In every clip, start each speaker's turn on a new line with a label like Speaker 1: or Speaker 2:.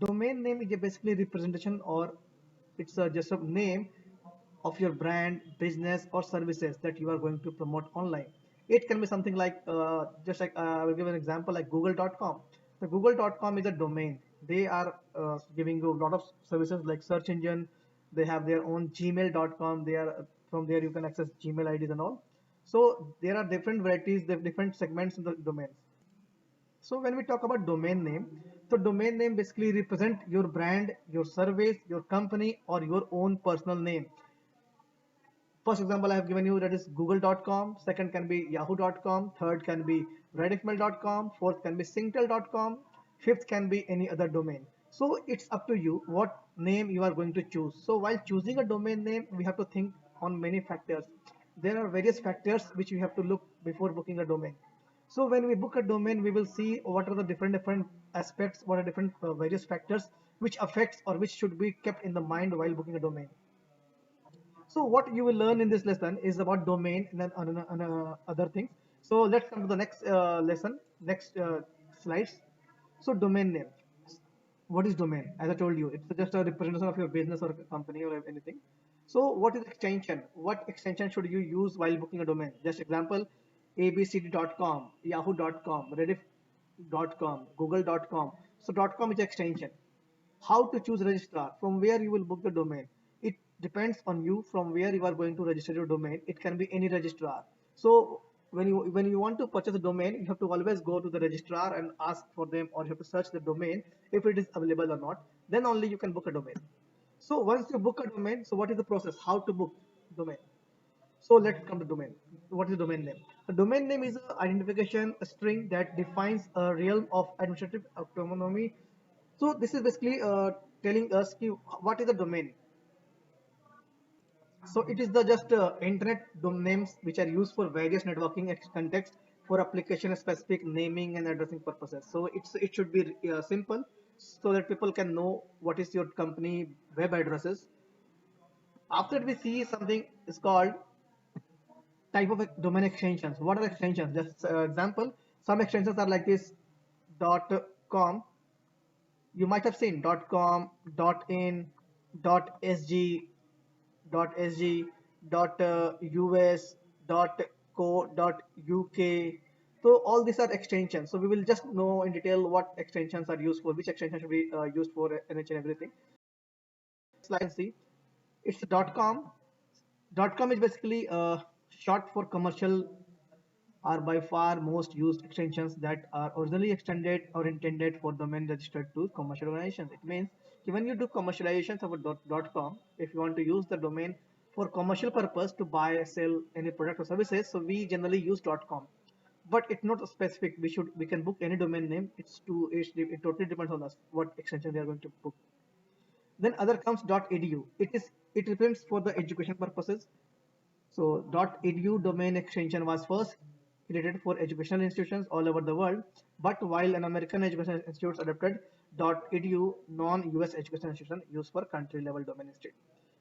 Speaker 1: Domain name is basically representation, or it's just a name of your brand, business, or services that you are going to promote online. It can be something like, just like I will give an example like google.com. The google.com is a domain. They are giving you a lot of services like search engine. They have their own gmail.com. They are from there you can access Gmail IDs and all. So there are different varieties, there are different segments in the domains. So when we talk about domain name, so domain name basically represent your brand, your service, your company, or your own personal name. First example I have given you, that is google.com. Second can be yahoo.com. Third can be redifmail.com. Fourth can be singtel.com. Fifth can be any other domain. So it's up to you what name you are going to choose. So while choosing a domain name, we have to think on many factors. There are various factors which we have to look before booking a domain. So when we book a domain, we will see what are the different aspects, what are different various factors which affects or which should be kept in the mind while booking a domain. So what you will learn in this lesson is about domain and then other things. So let's come to the next lesson, next slides. So domain name. What is domain? As I told you, it's just a representation of your business or company or anything. So what is extension? What extension should you use while booking a domain? Just example, abcd.com, yahoo.com, rediff.com, google.com. So .com is extension. How to choose registrar, from where you will book the domain, it depends on you from where you are going to register your domain. It can be any registrar. So when you want to purchase a domain, you have to always go to the registrar and ask for them, or you have to search the domain if it is available or not. Then only you can book a domain. So once you book a domain, so what is the process, how to book domain? So let's come to domain. What is domain name? A domain name is an identification string that defines a realm of administrative autonomy. So this is basically telling us what is the domain. So it is the just internet names which are used for various networking contexts for application specific naming and addressing purposes. So it should be simple so that people can know what is your company web addresses. After we see something is called type of domain extensions. What are the extensions? Just example, some extensions are like this: dot com. You might have seen .com, .in, .sg, .sg, .us, .co, .uk. So all these are extensions. So we will just know in detail what extensions are used for, which extension should be used for each and everything. Slide see. It's .com. .com is basically short for commercial, are by far most used extensions that are originally extended or intended for domain registered to commercial organizations. It means when you do commercializations of a .com, if you want to use the domain for commercial purpose to buy, sell any product or services, so we generally use .com. But it's not specific. We can book any domain name. It totally depends on us what extension we are going to book. Then other comes .edu. It represents for the education purposes. So .edu domain extension was first created for educational institutions all over the world, but while an American educational institutes adopted .edu, non-US educational institution used for country level domain instead.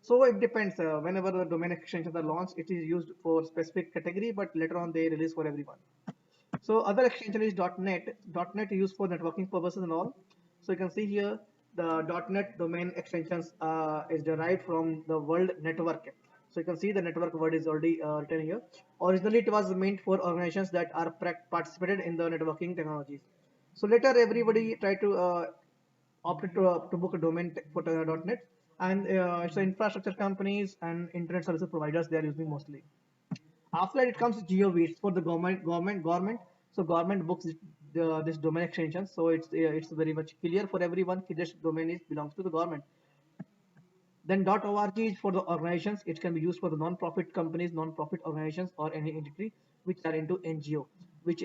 Speaker 1: So it depends. Whenever the domain extensions are launched, it is used for specific category, but later on they release for everyone. So other extension is .NET. .NET is used for networking purposes and all. So you can see here the .NET domain extensions is derived from the word network. So you can see the network word is already written here. Originally it was meant for organizations that are participated in the networking technologies. So later everybody tried to opt to book a domain for .NET, and it's infrastructure companies and internet services providers they are using mostly. After that, it comes to GOV. It's for the government. So government books this domain extension. So it's very much clear for everyone. This domain belongs to the government. Then .org is for the organizations. It can be used for the non-profit companies, non-profit organizations, or any entity which are into NGO. Which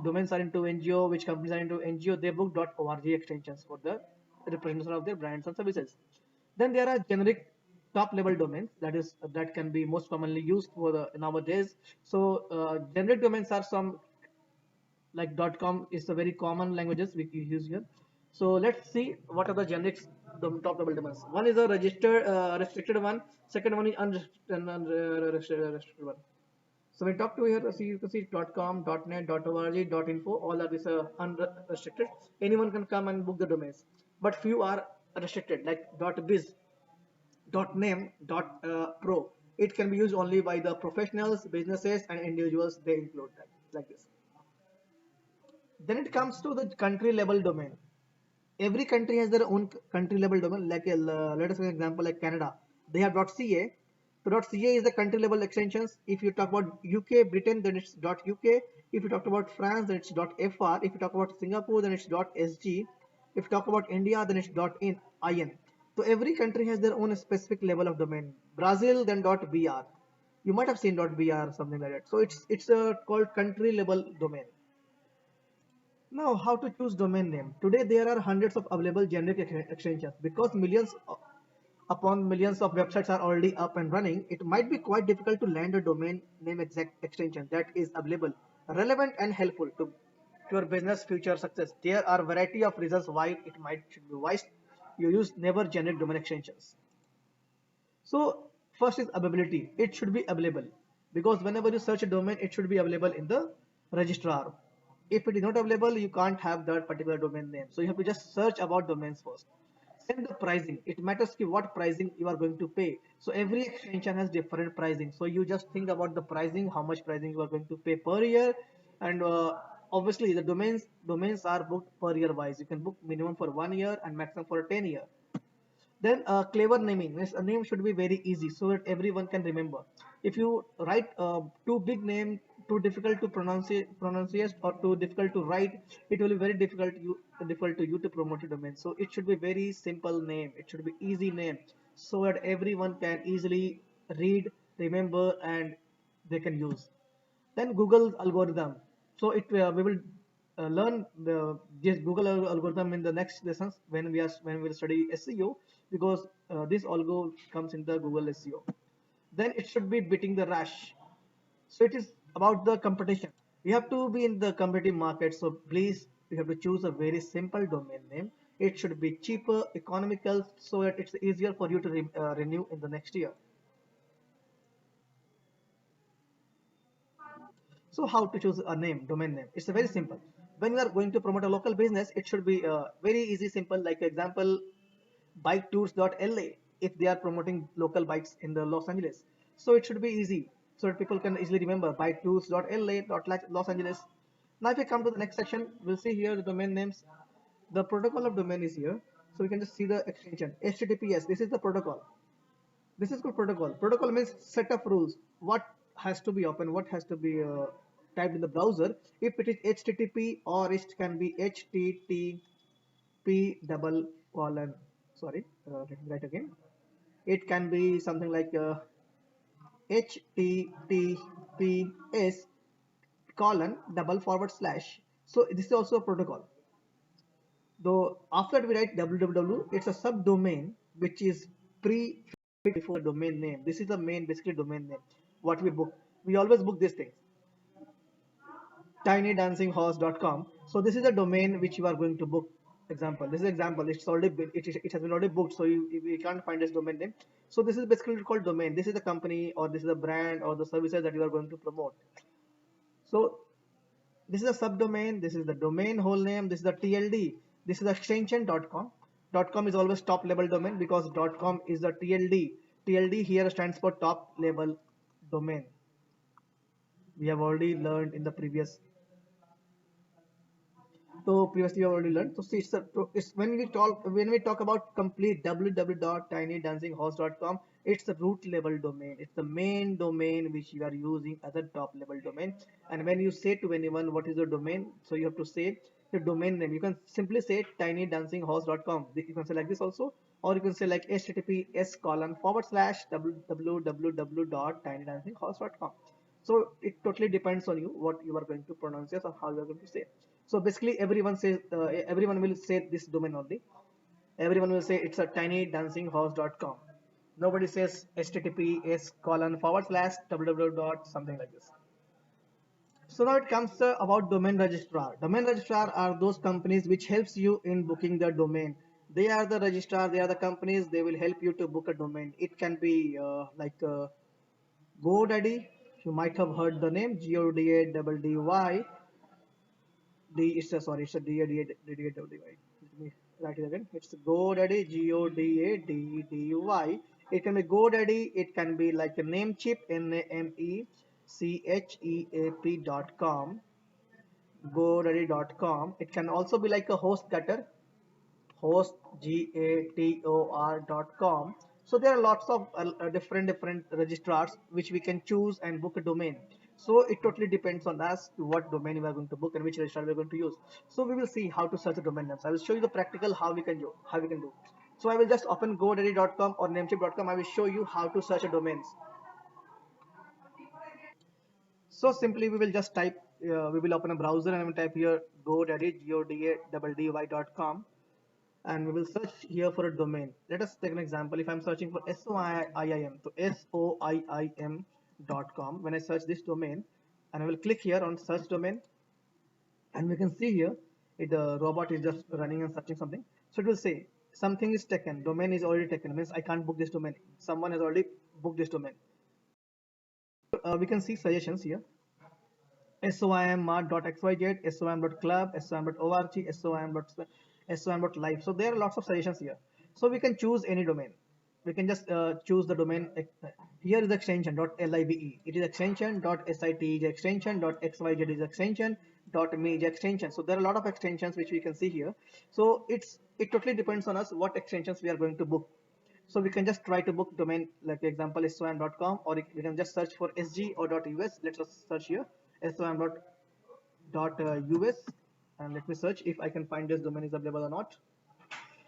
Speaker 1: domains are into NGO, which companies are into NGO. They book .org extensions for the representation of their brands and services. Then there are generic top level domains that can be most commonly used for the nowadays. So generic domains are some like .com is a very common languages we use here. So let's see what are the generic top level domains. One is a restricted one. Second one is unrestricted one. So we talk to here, see you can see .com, .net, .org, .info. All are these unrestricted. Anyone can come and book the domains. but few are restricted, like .biz, .name, .pro. It can be used only by the professionals, businesses, and individuals. They include that, like this. Then it comes to the country level domain. Every country has their own country level domain. Like let us take an example like Canada. They have .ca. So .ca is the country level extensions. If you talk about UK, Britain, then it's .uk. If you talk about France, then it's .fr. If you talk about Singapore, then it's .sg. If you talk about India, then it's .in. So every country has their own specific level of domain. Brazil, then .br. You might have seen .br, something like that. So it's called country level domain. Now, how to choose domain name? Today, there are hundreds of available generic extensions. Because millions upon millions of websites are already up and running, it might be quite difficult to land a domain name exact extension that is available, relevant, and helpful to your business future success. There are a variety of reasons why it might should be wise you use never generic domain extensions. So first is availability. It should be available because whenever you search a domain, it should be available in the registrar. If it is not available, you can't have that particular domain name. So you have to just search about domains first. Then the pricing. It matters what pricing you are going to pay. So every extension has different pricing. So you just think about the pricing, how much pricing you are going to pay per year, and obviously the domains are booked per year wise. You can book minimum for 1 year and maximum for 10 year. Then clever naming means a name should be very easy so that everyone can remember. If you write too big name, too difficult to pronounce or too difficult to write, it will be very difficult to you to promote your domain. So it should be very simple name. It should be easy name so that everyone can easily read, remember, and they can use. Then Google algorithm. So we will learn this Google algorithm in the next lessons when we study SEO, because this algo comes in the Google SEO. Then it should be beating the rush. So it is about the competition. You have to be in the competitive market. So please, you have to choose a very simple domain name. It should be cheaper, economical, so that it's easier for you to renew in the next year. So how to choose a name, domain name? It's a very simple. When you are going to promote a local business, it should be very easy, simple. Like example, biketours.la if they are promoting local bikes in the Los Angeles. So it should be easy so that people can easily remember biketours.la.Los Angeles. Now if we come to the next section, we'll see here the domain names. The protocol of domain is here. So we can just see the extension. HTTPS, this is the protocol. This is called protocol. Protocol means set of rules. What has to be open, what has to be typed in the browser. If it is HTTP, or it can be HTTP double colon. Sorry, let me write again. It can be something like HTTPS colon double forward slash. So this is also a protocol. Though after we write www, it's a subdomain which is pre before domain name. This is the main basically domain name. What we book, we always book these things. tinydancinghorse.com. So this is a domain which you are going to book. Example. This is example. It's already been, it has been already booked. So you can't find this domain name. So this is basically called domain. This is the company or this is the brand or the services that you are going to promote. So this is a subdomain. This is the domain whole name. This is the TLD. This is the extension.com. .com is always top level domain because .com is the TLD. TLD here stands for top level domain. We have already learned in the previous. So previously we have already learned. So see, it's when we talk about complete www.tinydancinghorse.com, it's the root level domain. It's the main domain which you are using as a top level domain. And when you say to anyone what is your domain, so you have to say the domain name. You can simply say tinydancinghorse.com. You can say like this also, or you can say like https colon forward slash www.tinydancinghorse.com. So it totally depends on you what you are going to pronounce or how you are going to say. So basically everyone will say this domain only. Everyone will say it's a tinydancinghorse.com. Nobody says https colon forward slash www dot something like this. So now it comes about domain registrar. Domain registrar are those companies which helps you in booking the domain. They are the registrar, they are the companies, they will help you to book a domain. It can be like GoDaddy. You might have heard the name GODADDY. It's a sorry, it's a DADDY. Let me write it again. It's GoDaddy, GODADDY. It can be GoDaddy. It can be like a Namecheap, NAMECHEAP.com, GoDaddy.com. It can also be like a HostGator, hostgator.com. So there are lots of different registrars which we can choose and book a domain. So it totally depends on us to what domain we are going to book and which registrar we are going to use. So we will see how to search the domain names. I will show you the practical how we can do. So I will just open godaddy.com or namecheap.com. I will show you how to search a domains. So simply we will just type, we will open a browser and we will type here godaddy, GODADDY.com, and we will search here for a domain. Let us take an example. If I'm searching for SOIIM, so SOIIM.com, when I search this domain, and I will click here on search domain, and we can see here the robot is just running and searching something. So it will say something is taken, domain is already taken, means I can't book this domain. Someone has already booked this domain. We can see suggestions here. soimmart.xyz, soim.club, soim.org, soim.live. So there are lots of suggestions here. So we can choose any domain. We can just choose the domain. Here is extension .live. It is extension .sit is extension .xyz is extension .me is extension. So there are a lot of extensions which we can see here. So it totally depends on us what extensions we are going to book. So we can just try to book domain, like example is soam.com, or we can just search for sg or .us. Let's just search here soam.us, and let me search if I can find this domain is available or not.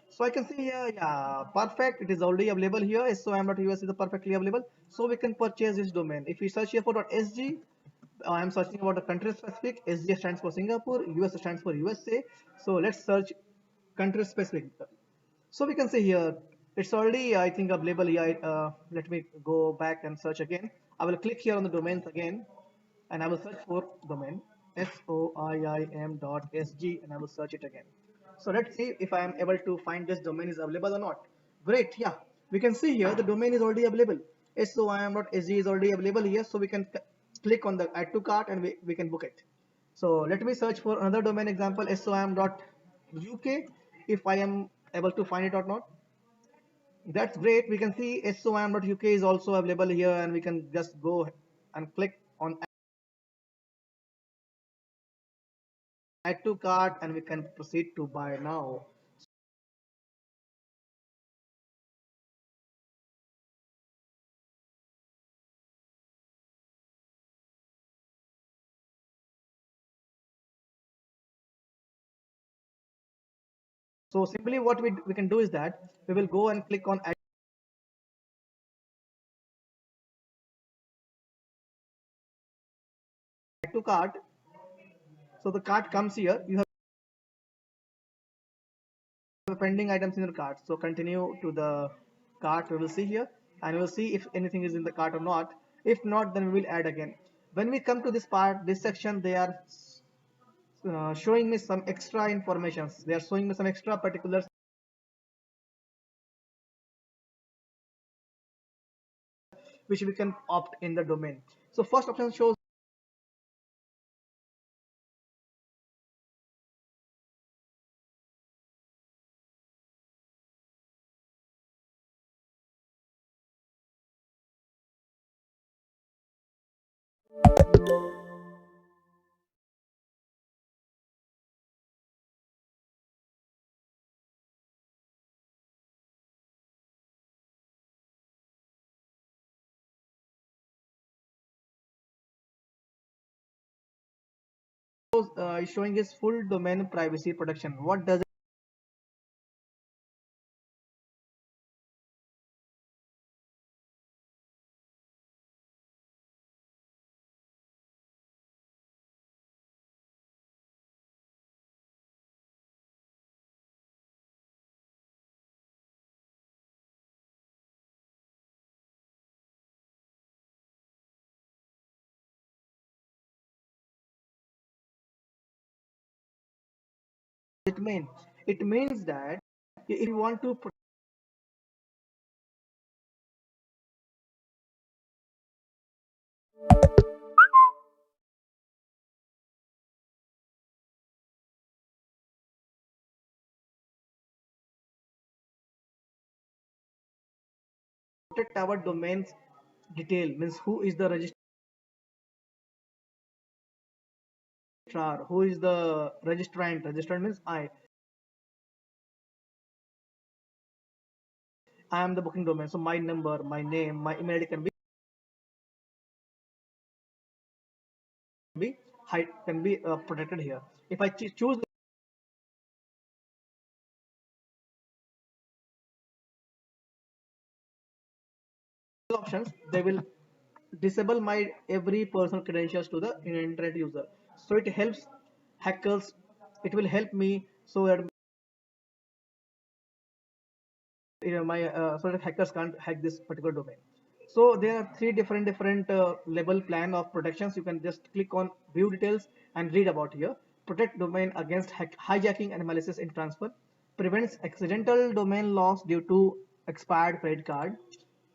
Speaker 1: So I can see here, yeah, perfect. It is already available here. soam.us is perfectly available. So we can purchase this domain. If we search here for .sg, I am searching about the country specific. SG stands for Singapore, US stands for USA. So let's search country specific. So we can see here it's already, I think, available here. Let me go back and search again. I will click here on the domains again, and I will search for domain soiim.sg, and I will search it again. So let's see if I am able to find this domain is available or not. Great, yeah, we can see here the domain is already available. soim.sg is already available here, so we can click on the add to cart and we can book it. So let me search for another domain example, soim.uk, if I am able to find it or not. That's great. We can see soim.uk is also available here, and we can just go and click on add to cart, and we can proceed to buy now. So simply what we can do is that we will go and click on add to cart. So the cart comes here. You have pending items in your cart. So continue to the cart. We will see here, and we will see if anything is in the cart or not. If not, then we will add again. When we come to this part, this section, they are showing me some extra informations. They are showing me some extra particulars which we can opt in the domain. So first option shows is showing his full domain privacy protection. What does it mean? It means that if you want to protect our domains detail, means who is the registrar, who is the registrant. Registrant means I am the booking domain. So my number, my name, my email ID can be protected here. If I choose options, they will disable my every personal credentials to the internet user. So it helps hackers. It will help me so that my so that hackers can't hack this particular domain. So there are three different level plan of protections. You can just click on view details and read about here. Protect domain against hijacking and malicious in transfer. Prevents accidental domain loss due to expired credit card.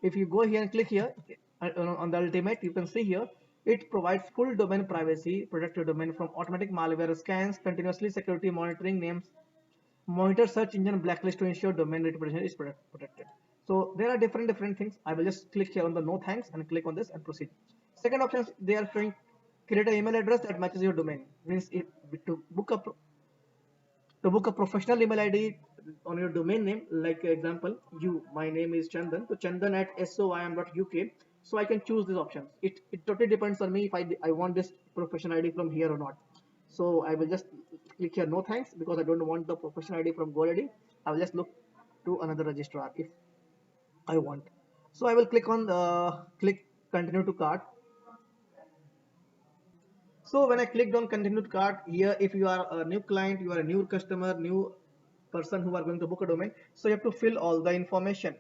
Speaker 1: If you go here and click here on the ultimate, you can see here it provides full domain privacy, protect your domain from automatic malware scans, continuously security monitoring names, monitor search engine blacklist to ensure domain reputation is protected. So there are different things. I will just click here on the no thanks and click on this and proceed. Second option, they are showing create an email address that matches your domain. Means to book a professional email ID on your domain name, like example, my name is Chandan, so Chandan at soim.uk. So I can choose these options. It totally depends on me if I want this professional ID from here or not. So I will just click here no thanks because I don't want the professional ID from GoDaddy. I will just look to another registrar if I want. So I will click on click continue to cart. So when I clicked on continue to cart here, if you are a new client, you are a new customer, new person who are going to book a domain, so you have to fill all the information.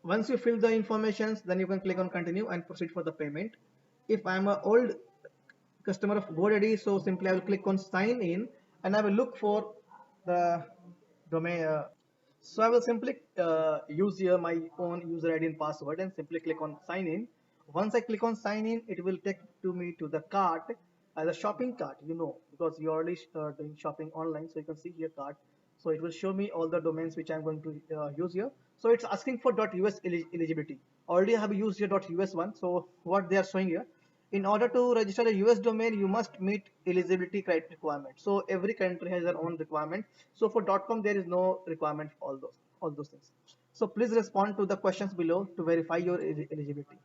Speaker 1: Once you fill the informations, then you can click on continue and proceed for the payment. If I'm an old customer of GoDaddy, so simply I will click on sign in and I will look for the domain. So I will simply use here my own user ID and password and simply click on sign in. Once I click on sign in, it will take to me to the cart, as a shopping cart, because you already doing shopping online. So you can see here cart. So it will show me all the domains which I'm going to use here. So it's asking for .us eligibility. Already I have used here .us one. So what they are showing here, in order to register a US domain, you must meet eligibility criteria requirement. So every country has their own requirement. So for .com, there is no requirement for all those things. So please respond to the questions below to verify your eligibility.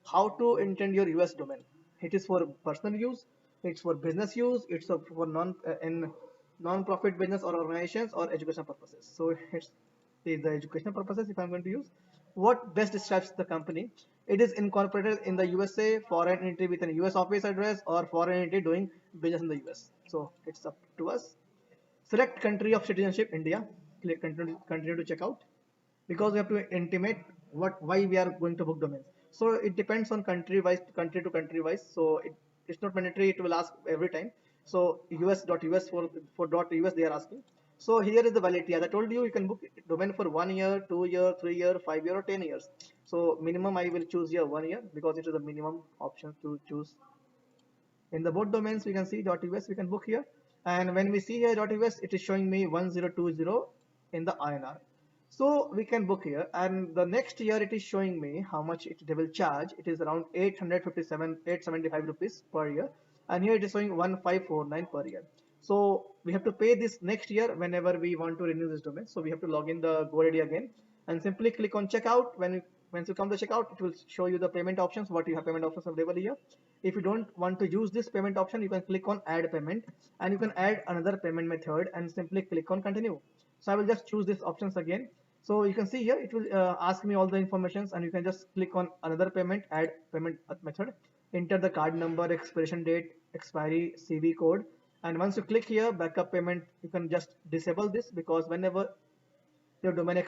Speaker 1: How to intend your US domain? It is for personal use, it's for business use, it's for non-profit business or organizations or educational purposes. So it's the educational purposes if I'm going to use. What best describes the company? It is incorporated in the USA, foreign entity with an US office address, or foreign entity doing business in the US. So it's up to us. Select country of citizenship, India. Click continue to check out, because we have to intimate why we are going to book domains. So it depends on country to country wise. So it's not mandatory, it will ask every time. So us for .us they are asking. So here is the validity. As I told you, you can book domain for 1 year, 2 year, 3 year, 5 year, or 10 years. So minimum I will choose here 1 year because it is the minimum option to choose. In the both domains, we can see .us, we can book here. And when we see here .us, it is showing me 1020 in the INR. So we can book here, and the next year it is showing me how much they will charge. It is around 875 rupees per year, and here it is showing 1549 per year. So we have to pay this next year whenever we want to renew this domain. So we have to log in the GoDaddy again and simply click on checkout. Once you come to checkout, it will show you the payment options, what you have payment options available here. If you don't want to use this payment option, you can click on add payment and you can add another payment method and simply click on continue. So I will just choose these options again. So you can see here it will ask me all the informations, and you can just click on another payment, add payment method, enter the card number, expiration date, expiry, CV code, and once you click here backup payment, you can just disable this, because whenever your domain